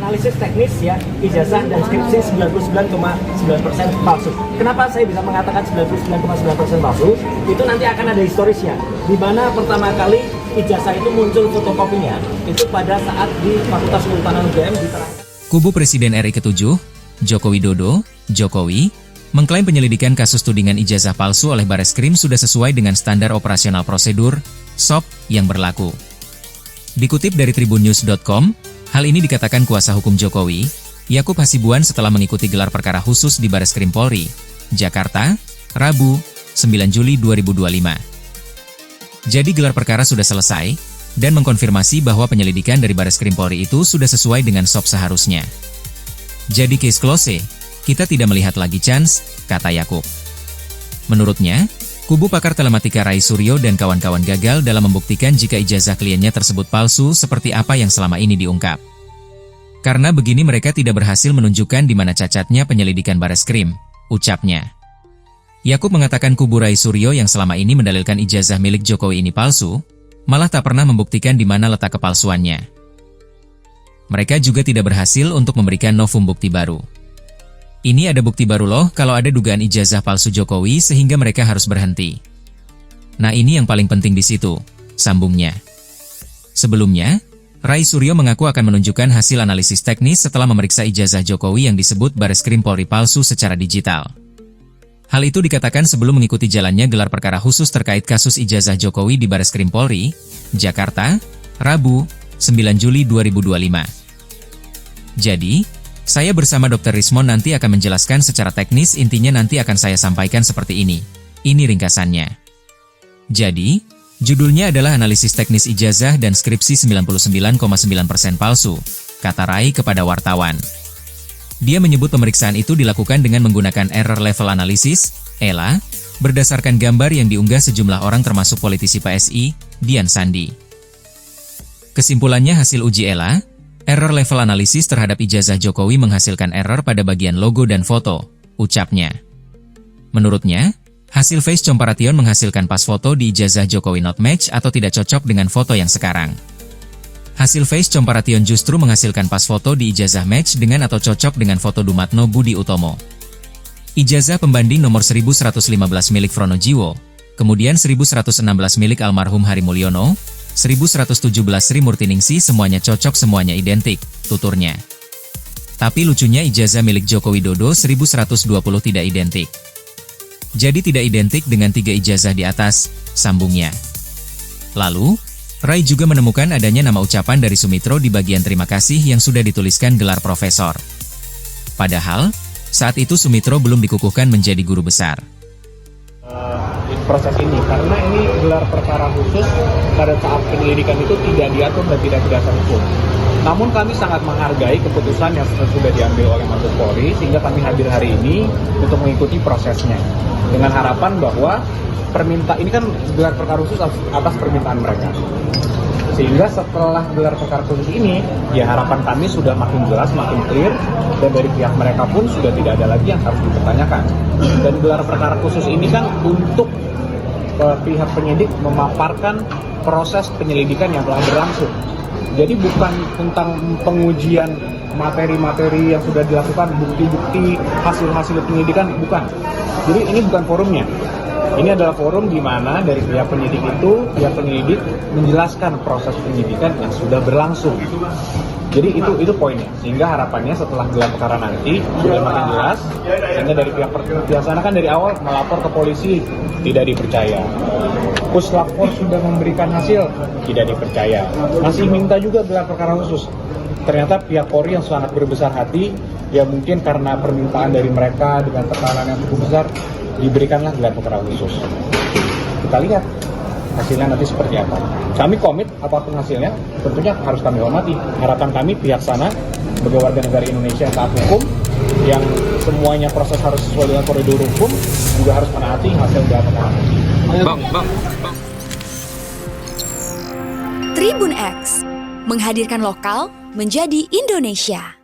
analisis teknis ya, ijazah dan skripsi 99,9% palsu. Kenapa saya bisa mengatakan 99,9% palsu? Itu nanti akan ada historisnya, di mana pertama kali ijazah itu muncul fotokopinya itu pada saat di Fakultas Kehutanan UGM diterangkan. Kubu Presiden RI ke-7, Joko Widodo, Jokowi, mengklaim penyelidikan kasus tudingan ijazah palsu oleh Bareskrim sudah sesuai dengan standar operasional prosedur (SOP) yang berlaku. Dikutip dari tribunnews.com, hal ini dikatakan kuasa hukum Jokowi, Yakub Hasibuan setelah mengikuti gelar perkara khusus di Bareskrim Polri, Jakarta, Rabu, 9 Juli 2025. Jadi gelar perkara sudah selesai, dan mengkonfirmasi bahwa penyelidikan dari Bareskrim Polri itu sudah sesuai dengan SOP seharusnya. Jadi case close, kita tidak melihat lagi chance, kata Yakub. Menurutnya, kubu pakar telematika Rai Suryo dan kawan-kawan gagal dalam membuktikan jika ijazah kliennya tersebut palsu seperti apa yang selama ini diungkap. Karena begini mereka tidak berhasil menunjukkan di mana cacatnya penyelidikan Bareskrim, ucapnya. Yakub mengatakan kubu Rai Suryo yang selama ini mendalilkan ijazah milik Jokowi ini palsu, malah tak pernah membuktikan di mana letak kepalsuannya. Mereka juga tidak berhasil untuk memberikan novum bukti baru. Ini ada bukti baru loh kalau ada dugaan ijazah palsu Jokowi sehingga mereka harus berhenti. Nah ini yang paling penting di situ, sambungnya. Sebelumnya, Rai Suryo mengaku akan menunjukkan hasil analisis teknis setelah memeriksa ijazah Jokowi yang disebut Bareskrim Polri palsu secara digital. Hal itu dikatakan sebelum mengikuti jalannya gelar perkara khusus terkait kasus ijazah Jokowi di Bareskrim Polri, Jakarta, Rabu, 9 Juli 2025. Jadi, saya bersama Dr. Rismon nanti akan menjelaskan secara teknis, intinya nanti akan saya sampaikan seperti ini. Ini ringkasannya. Jadi, judulnya adalah analisis teknis ijazah dan skripsi 99,9% palsu, kata Rai kepada wartawan. Dia menyebut pemeriksaan itu dilakukan dengan menggunakan error level analysis, ELA, berdasarkan gambar yang diunggah sejumlah orang termasuk politisi PSI, Dian Sandi. Kesimpulannya hasil uji ELA, error level analisis terhadap ijazah Jokowi menghasilkan error pada bagian logo dan foto, ucapnya. Menurutnya, hasil face comparison menghasilkan pas foto di ijazah Jokowi not match atau tidak cocok dengan foto yang sekarang. Hasil face comparison justru menghasilkan pas foto di ijazah match dengan atau cocok dengan foto Dumatno Budi Utomo. Ijazah pembanding nomor 1115 milik Fronojiwo, kemudian 1116 milik almarhum Hari Mulyono, 1117 Sri Murtiningsi semuanya cocok, semuanya identik, tuturnya. Tapi lucunya ijazah milik Joko Widodo 1120 tidak identik. Jadi tidak identik dengan 3 ijazah di atas, sambungnya. Lalu, Rai juga menemukan adanya nama ucapan dari Sumitro di bagian terima kasih yang sudah dituliskan gelar profesor. Padahal, saat itu Sumitro belum dikukuhkan menjadi guru besar. Proses ini, karena ini gelar perkara khusus pada saat penyelidikan itu tidak diatur dan tidak berdasar hukum. Namun kami sangat menghargai keputusan yang sudah diambil oleh Mabes Polri sehingga kami hadir hari ini untuk mengikuti prosesnya. Dengan harapan bahwa ini kan gelar perkara khusus atas permintaan mereka. Sehingga setelah gelar perkara khusus ini, ya harapan kami sudah makin jelas, makin clear, dan dari pihak mereka pun sudah tidak ada lagi yang harus dipertanyakan. Dan gelar perkara khusus ini kan untuk pihak penyidik memaparkan proses penyelidikan yang telah berlangsung. Jadi bukan tentang pengujian materi-materi yang sudah dilakukan, bukti-bukti, hasil-hasil penyelidikan, bukan. Jadi ini bukan forumnya. Ini adalah forum di mana dari pihak penyidik pihak penyelidik menjelaskan proses penyidikan yang sudah berlangsung. Jadi itu poinnya. Sehingga harapannya setelah gelar perkara nanti sudah makin jelas. Sehingga dari pihak sana kan dari awal melapor ke polisi tidak dipercaya. Puslapor sudah memberikan hasil tidak dipercaya. Masih minta juga gelar perkara khusus. Ternyata pihak Polri yang sangat berbesar hati, ya mungkin karena permintaan dari mereka dengan tekanan yang cukup besar, diberikanlah gelar perkara khusus. Kita lihat hasilnya nanti seperti apa. Kami komit apapun hasilnya, tentunya harus kami hormati. Harapan kami pihak sana sebagai warga negara Indonesia yang taat hukum, yang semuanya proses harus sesuai dengan koridor hukum, juga harus menaati hasil gelar perkara. Tribun X menghadirkan lokal menjadi Indonesia.